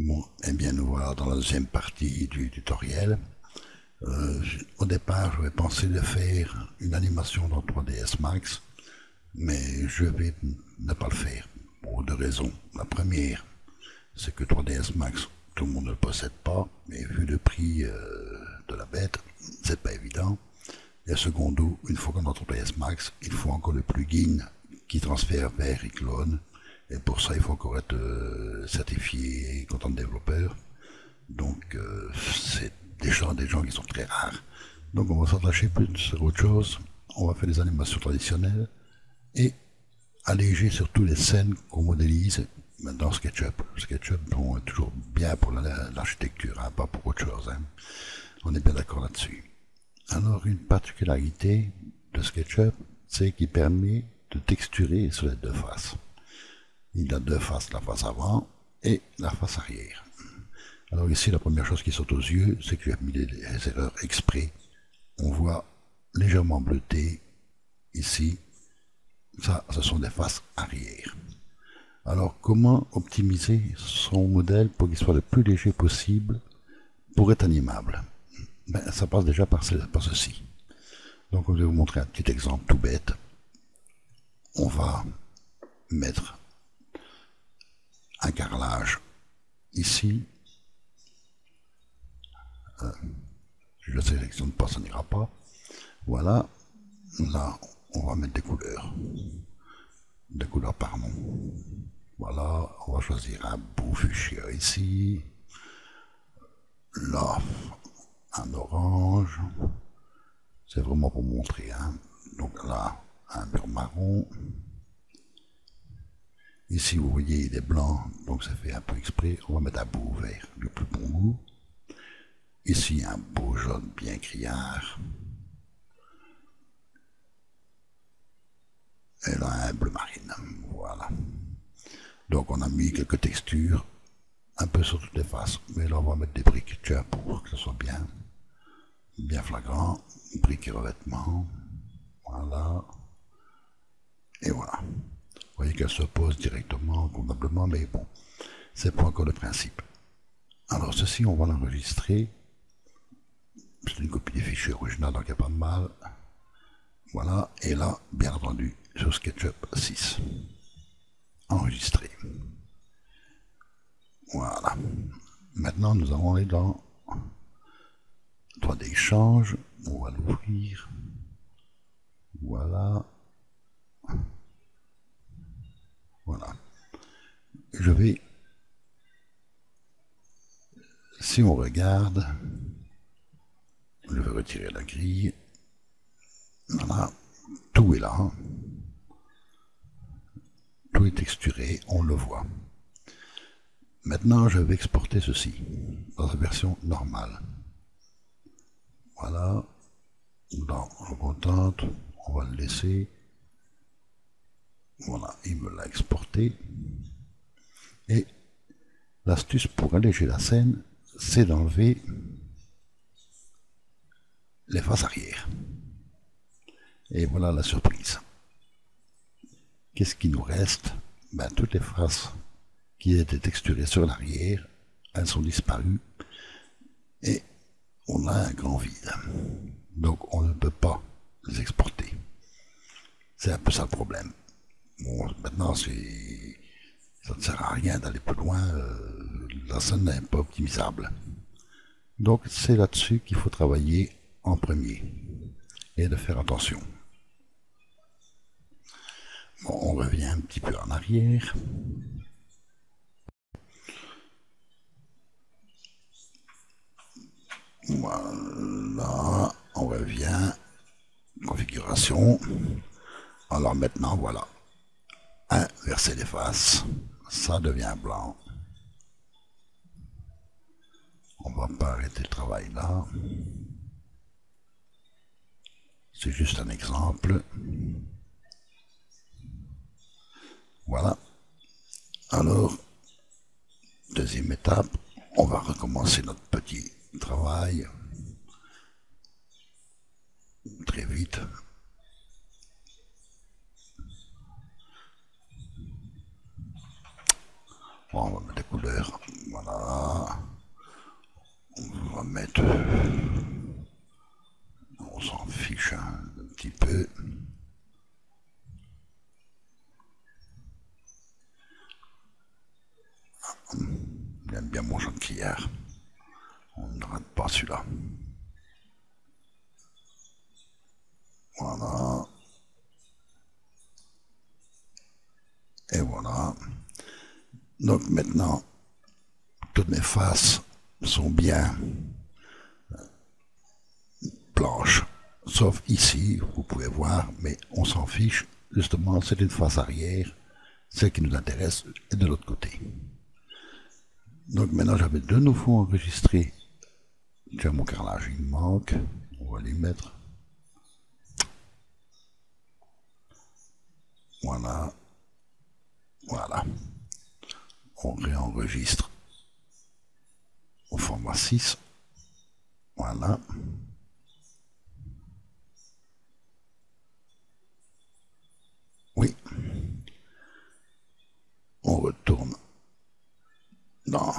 Bon, eh bien nous voilà dans la deuxième partie du tutoriel. Au départ, j'avais pensé de faire une animation dans 3ds Max, mais je vais ne pas le faire pour deux raisons. La première, c'est que 3ds Max, tout le monde ne le possède pas, mais vu le prix de la bête, c'est pas évident. Et secondo, une fois qu'on a 3ds Max, il faut encore le plugin qui transfère vers iClone. Et pour ça, il faut encore être certifié content développeur. Donc, c'est des gens qui sont très rares. Donc, on va s'attacher plus sur autre chose. On va faire des animations traditionnelles et alléger surtout les scènes qu'on modélise dans SketchUp. SketchUp, bon, est toujours bien pour l'architecture, hein, pas pour autre chose. Hein. On est bien d'accord là-dessus. Alors, une particularité de SketchUp, c'est qu'il permet de texturer sur les deux faces. Il a deux faces, la face avant et la face arrière. Alors ici, la première chose qui saute aux yeux, c'est que j'ai mis des erreurs exprès. On voit légèrement bleuté ici. Ça, ce sont des faces arrière. Alors, comment optimiser son modèle pour qu'il soit le plus léger possible pour être animable? Ben, ça passe déjà par ceci. Donc, je vais vous montrer un petit exemple tout bête. On va mettre un carrelage ici. Je le sélectionne pas, ça n'ira pas. Voilà. Là, on va mettre des couleurs. Des couleurs par nom. Voilà, on va choisir un beau fuchsia ici. Là, un orange. C'est vraiment pour montrer. Hein. Donc là, un mur marron. Ici, vous voyez, il est blanc, donc ça fait un peu exprès. On va mettre un beau vert, le plus bon goût. Ici, un beau jaune bien criard. Et là, un bleu marine. Voilà. Donc, on a mis quelques textures un peu sur toutes les faces. Mais là, on va mettre des briques, tiens, pour que ce soit bien flagrant. Briques et revêtements. Voilà. Et voilà. Vous voyez qu'elle se pose directement, convenablement, mais bon, c'est pas encore le principe. Alors, ceci, on va l'enregistrer. C'est une copie des fichiers originaux, donc il n'y a pas de mal. Voilà, et là, bien entendu, sur SketchUp 6. Enregistré. Voilà. Maintenant, nous allons aller dans 3D Échange. On va l'ouvrir. Voilà. Voilà. Je vais, si on regarde, je vais retirer la grille. Voilà. Tout est là. Hein. Tout est texturé, on le voit. Maintenant, je vais exporter ceci dans sa version normale. Voilà. Dans le contente, on va le laisser. Voilà, il me l'a exporté. Et l'astuce pour alléger la scène, c'est d'enlever les faces arrière. Et voilà la surprise. Qu'est-ce qui nous reste? Ben, toutes les faces qui étaient texturées sur l'arrière, elles sont disparues. Et on a un grand vide. Donc on ne peut pas les exporter. C'est un peu ça le problème. Bon, maintenant, ça ne sert à rien d'aller plus loin. La scène n'est pas optimisable. Donc c'est là-dessus qu'il faut travailler en premier. Et de faire attention. Bon, on revient un petit peu en arrière. Voilà, on revient. Configuration. Alors maintenant, voilà. Inverser les faces. Ça devient blanc. On va pas arrêter le travail là. C'est juste un exemple. Voilà. Alors, deuxième étape, on va recommencer notre petit travail très vite. Bon, on va mettre des couleurs. Voilà. On va mettre... On s'en fiche un petit peu. Il aime bien mon jonquillard. On ne rate pas celui-là. Voilà. Et voilà. Donc maintenant, toutes mes faces sont bien blanches. Sauf ici, vous pouvez voir, mais on s'en fiche. Justement, c'est une face arrière. Celle qui nous intéresse est de l'autre côté. Donc maintenant, j'avais de nouveau enregistré. Tiens, mon carrelage, il manque. On va lui mettre. Voilà. Voilà. On réenregistre au format 6. Voilà. Oui. On retourne dans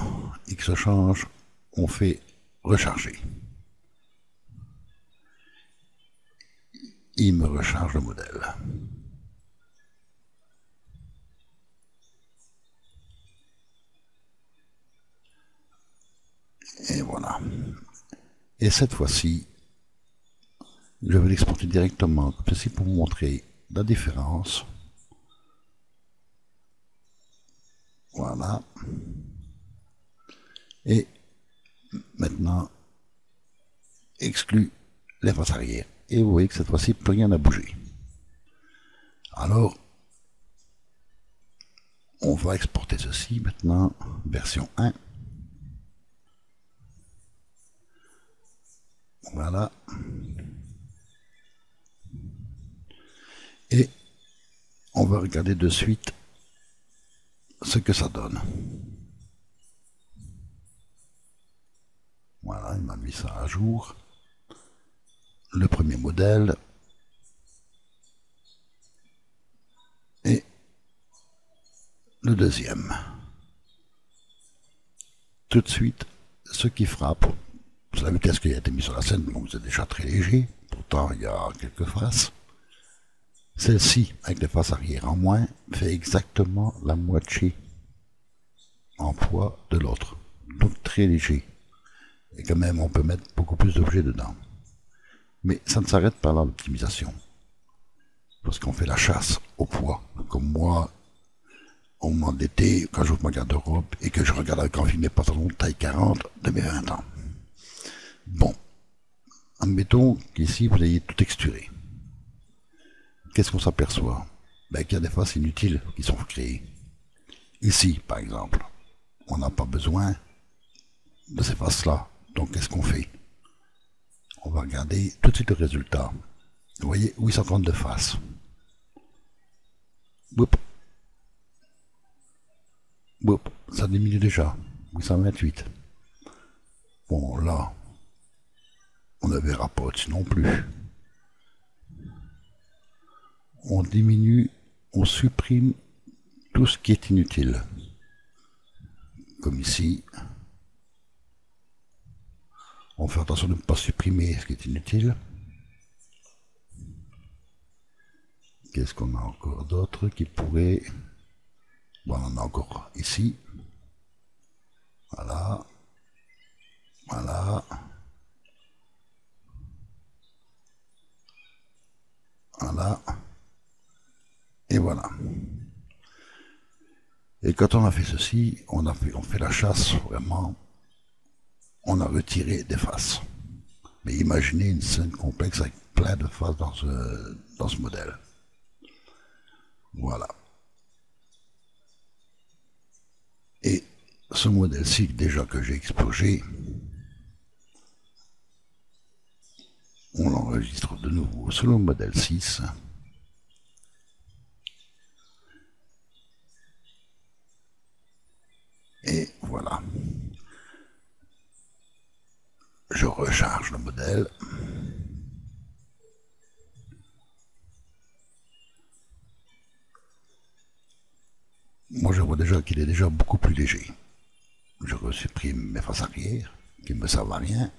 X change. On fait recharger. Il me recharge le modèle. Et voilà. Et cette fois-ci, je vais l'exporter directement comme ceci pour vous montrer la différence. Voilà. Et maintenant, exclut les faces arrière. Et vous voyez que cette fois-ci, plus rien n'a bougé. Alors, on va exporter ceci maintenant, version 1. Voilà. Et on va regarder de suite ce que ça donne. Voilà, il m'a mis ça à jour. Le premier modèle. Et le deuxième. Tout de suite, ce qui frappe, c'est la vitesse qui a été mise sur la scène, donc c'est déjà très léger. Pourtant, il y a quelques faces. Celle-ci, avec les faces arrière en moins, fait exactement la moitié en poids de l'autre. Donc très léger. Et quand même, on peut mettre beaucoup plus d'objets dedans. Mais ça ne s'arrête pas là l'optimisation. Parce qu'on fait la chasse au poids. Comme moi, au moment d'été, quand j'ouvre ma garde-robe et que je regarde avec envie mes pantalons taille 40 de mes 20 ans. Bon. Admettons qu'ici, vous ayez tout texturé. Qu'est-ce qu'on s'aperçoit? Ben, qu'il y a des faces inutiles qui sont créées. Ici, par exemple, on n'a pas besoin de ces faces-là. Donc, qu'est-ce qu'on fait? On va regarder tout de suite le résultat. Vous voyez, 832 faces. Boop. Boop. Ça diminue déjà. 828. Bon, là, on ne verra pas au-dessus non plus. On diminue, on supprime tout ce qui est inutile. Comme ici. On fait attention de ne pas supprimer ce qui est inutile. Qu'est-ce qu'on a encore d'autre qui pourrait... Bon, on en a encore ici. Voilà. Voilà. Voilà. Et voilà. Et quand on a fait ceci, on fait la chasse vraiment. On a retiré des faces. Mais imaginez une scène complexe avec plein de faces dans ce modèle. Voilà. Et ce modèle-ci, déjà que j'ai explosé, on l'enregistre de nouveau sur le modèle 6. Et voilà. Je recharge le modèle. Moi, je vois déjà qu'il est déjà beaucoup plus léger. je resupprime mes faces arrière, qui ne me servent à rien,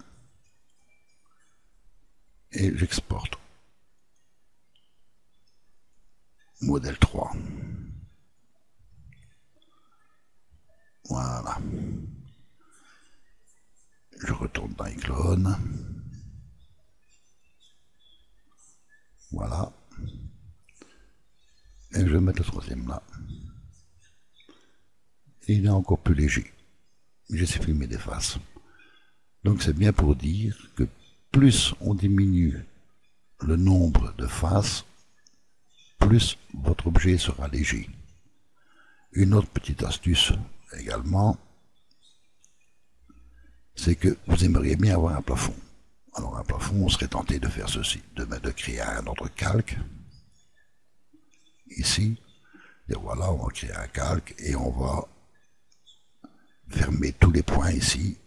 et j'exporte. Modèle 3. Voilà. Je retourne dans iClone. Voilà. Et je vais mettre le troisième là. Et il est encore plus léger. J'ai supprimé des faces. Donc c'est bien pour dire que plus on diminue le nombre de faces, plus votre objet sera léger. Une autre petite astuce également, c'est que vous aimeriez bien avoir un plafond. Alors un plafond, on serait tenté de faire ceci, de créer un autre calque, ici, et voilà, on va créer un calque et on va fermer tous les points ici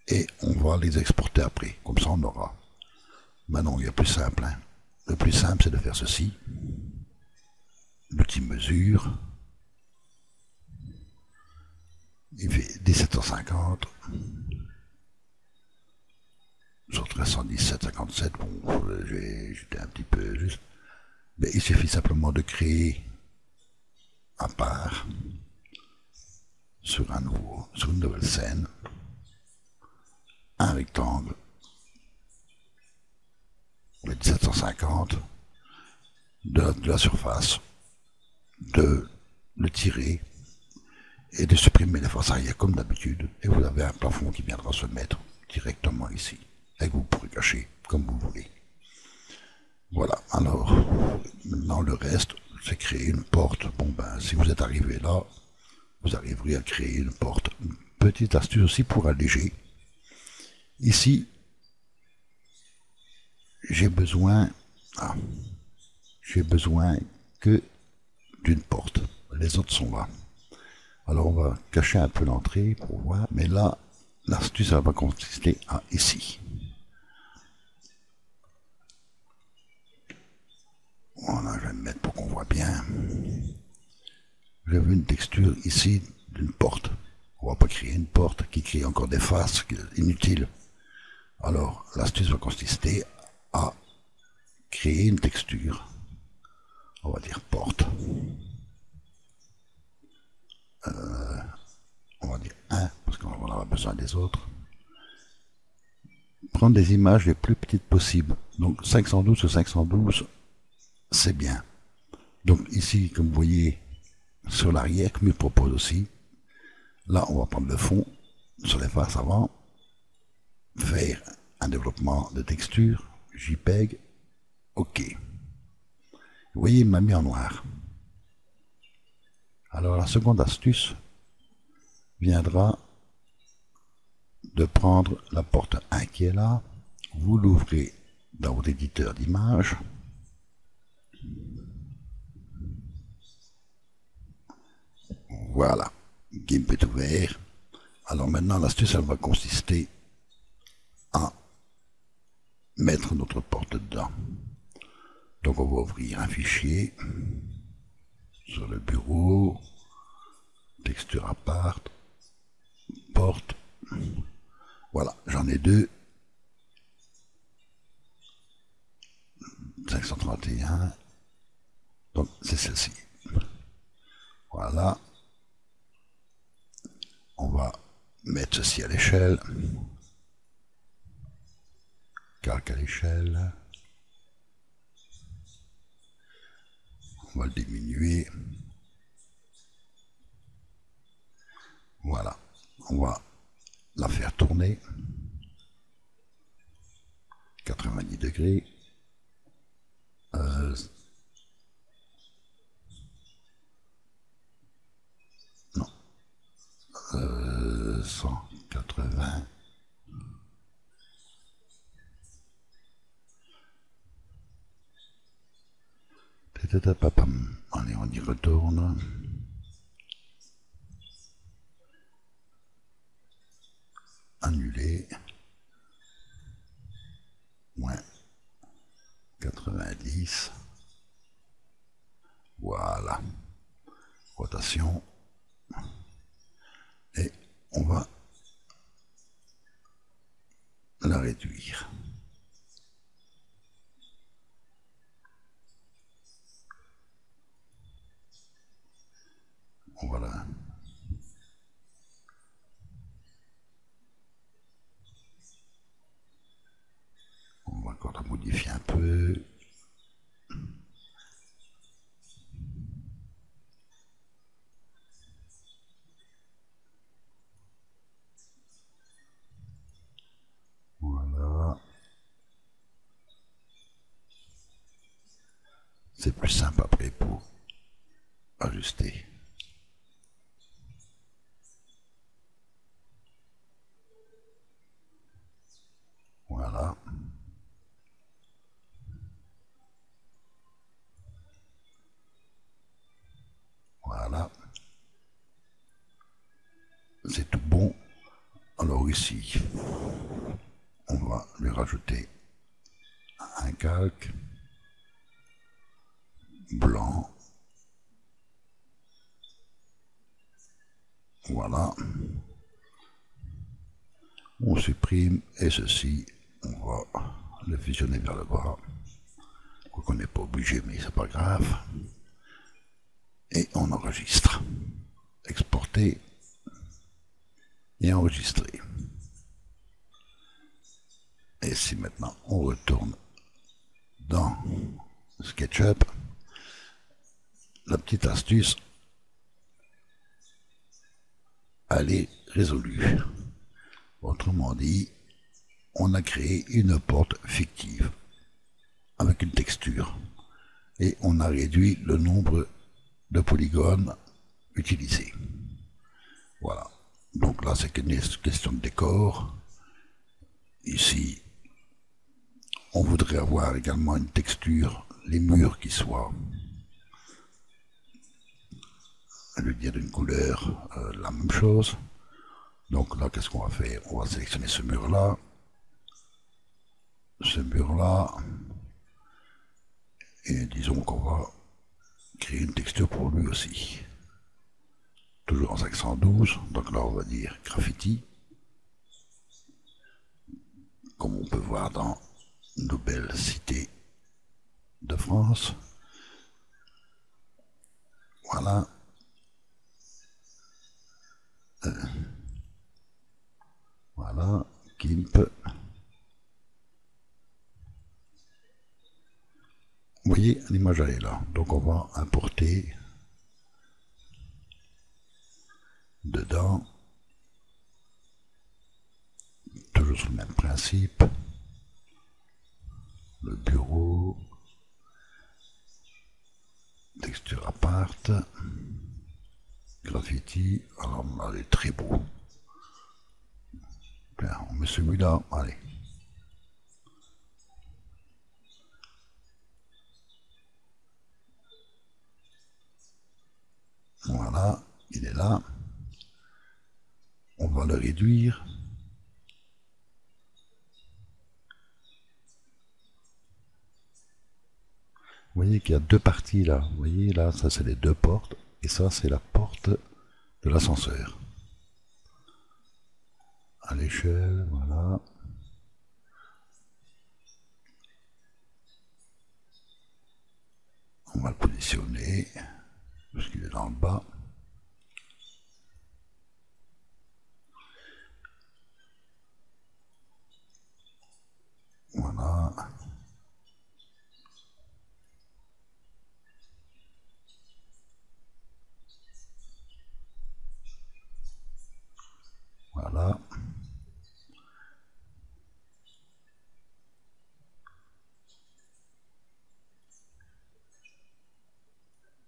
et on va les exporter après, comme ça on aura. Maintenant il y a plus simple, hein. Le plus simple c'est de faire ceci, l'outil mesure, il fait 1750 sur 1317,57, bon, j'étais un petit peu juste, mais il suffit simplement de créer à part sur une nouvelle scène un rectangle de 1750 de la surface, de le tirer et de supprimer les faces arrière comme d'habitude, et vous avez un plafond qui viendra se mettre directement ici et que vous pourrez cacher comme vous voulez. Voilà, alors maintenant le reste c'est créer une porte. Bon ben si vous êtes arrivé là, vous arriverez à créer une porte. Une petite astuce aussi pour alléger. Ici, j'ai besoin que d'une porte. Les autres sont là. Alors on va cacher un peu l'entrée pour voir, mais là, l'astuce va consister à ici. Voilà, je vais me mettre pour qu'on voit bien. Je veux une texture ici d'une porte. On va pas créer une porte qui crée encore des faces inutiles. Alors, l'astuce va consister à créer une texture. On va dire porte. On va dire 1, parce qu'on aura besoin des autres. Prendre des images les plus petites possibles. Donc 512 sur 512, c'est bien. Donc ici, comme vous voyez, sur l'arrière, comme il propose aussi, là on va prendre le fond sur les faces avant, faire un développement de texture, JPEG, OK. Vous voyez, il m'a mis en noir. Alors la seconde astuce viendra de prendre la porte 1 qui est là, vous l'ouvrez dans votre éditeur d'images, voilà, GIMP est ouvert. Alors maintenant l'astuce elle va consister à mettre notre porte dedans. Donc on va ouvrir un fichier sur le bureau, texture à part, porte, voilà, j'en ai deux, 531, donc c'est celle-ci. Voilà, on va mettre ceci à l'échelle, calque à l'échelle, on va le diminuer, voilà, on va la faire tourner, 90 degrés, non, 180, allez, on y retourne, annuler, moins 90, voilà, rotation, et on va la réduire. Voilà. On va encore la modifier un peu. Voilà. C'est plus simple après pour ajuster. Voilà. Voilà. C'est tout bon. Alors ici, on va lui rajouter un calque blanc. Voilà. On supprime et ceci, on va le fusionner vers le bas. Quoiqu'on n'est pas obligé, mais c'est pas grave. Et on enregistre. Exporter et enregistrer. Et si maintenant on retourne dans SketchUp, la petite astuce, elle est résolue. Autrement dit, on a créé une porte fictive avec une texture et on a réduit le nombre de polygones utilisés. Voilà. Donc là, c'est qu'une question de décor. Ici, on voudrait avoir également une texture, les murs qui soient, à lui dire d'une couleur, la même chose. Donc là, qu'est-ce qu'on va faire? On va sélectionner ce mur-là, et disons qu'on va créer une texture pour lui aussi. Toujours en 512, donc là on va dire graffiti, comme on peut voir dans nos belles cités de France. Voilà. Voilà, GIMP. Vous voyez, l'image elle est là. Donc on va importer dedans, toujours sur le même principe, le bureau, texture apart, graffiti. Alors là, elle est très beau. Bien, on met celui-là, allez. Voilà, il est là. On va le réduire. Vous voyez qu'il y a deux parties là. Vous voyez là, ça c'est les deux portes. Et ça c'est la porte de l'ascenseur. À l'échelle, voilà. On va le positionner, parce qu'il est dans le bas. Voilà. Voilà.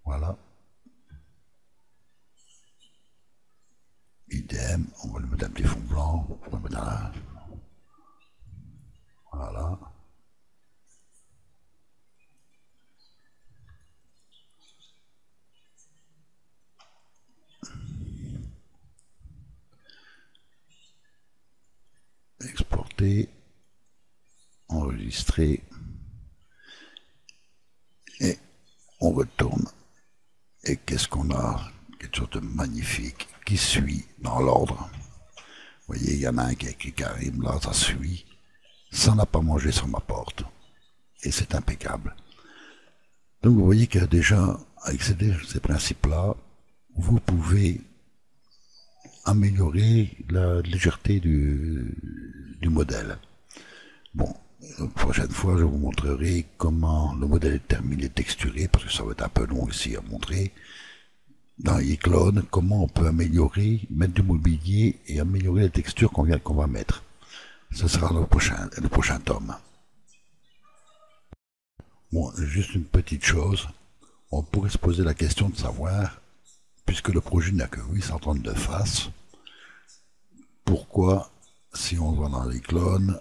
Voilà. Idem, on va lui mettre un petit fond blanc. On va mettre un... Voilà. Exporter, enregistrer, et on retourne. Et qu'est-ce qu'on a? Quelque chose de magnifique qui suit dans l'ordre. Vous voyez, il y en a un qui a écrit Karim, là, ça suit. Ça n'a pas mangé sur ma porte. Et c'est impeccable. Donc vous voyez que déjà, avec ces principes-là, vous pouvez améliorer la légèreté du modèle. Bon, la prochaine fois, je vous montrerai comment le modèle est terminé, texturé, parce que ça va être un peu long ici à montrer. Dans iClone, comment on peut améliorer, mettre du mobilier et améliorer les textures qu'on va mettre. Ce sera le prochain tome. Bon, juste une petite chose. On pourrait se poser la question de savoir, puisque le projet n'a que 832 faces, pourquoi, si on va dans les clones,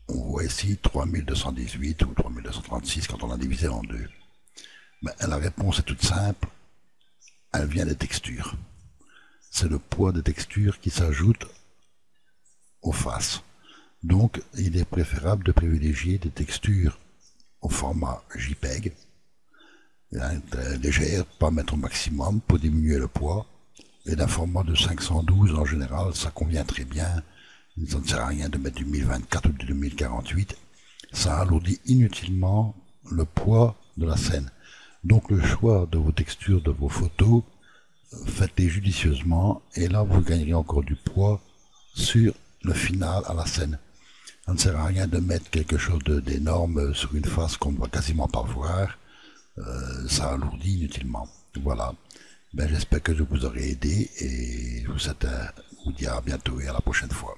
on voit ici 3218 ou 3236 quand on l'a divisé en deux. Ben, la réponse est toute simple, elle vient des textures. C'est le poids des textures qui s'ajoute aux faces. Donc, il est préférable de privilégier des textures au format JPEG, légère, pas mettre au maximum pour diminuer le poids, et d'un format de 512 en général, ça convient très bien. Ça ne sert à rien de mettre du 1024 ou du 2048, ça alourdit inutilement le poids de la scène. Donc le choix de vos textures, de vos photos, faites-les judicieusement, et là vous gagnerez encore du poids sur le final à la scène. Ça ne sert à rien de mettre quelque chose d'énorme sur une face qu'on ne va quasiment pas voir, ça alourdit inutilement. Voilà. Ben, j'espère que je vous aurai aidé et je vous dis à bientôt et à la prochaine fois.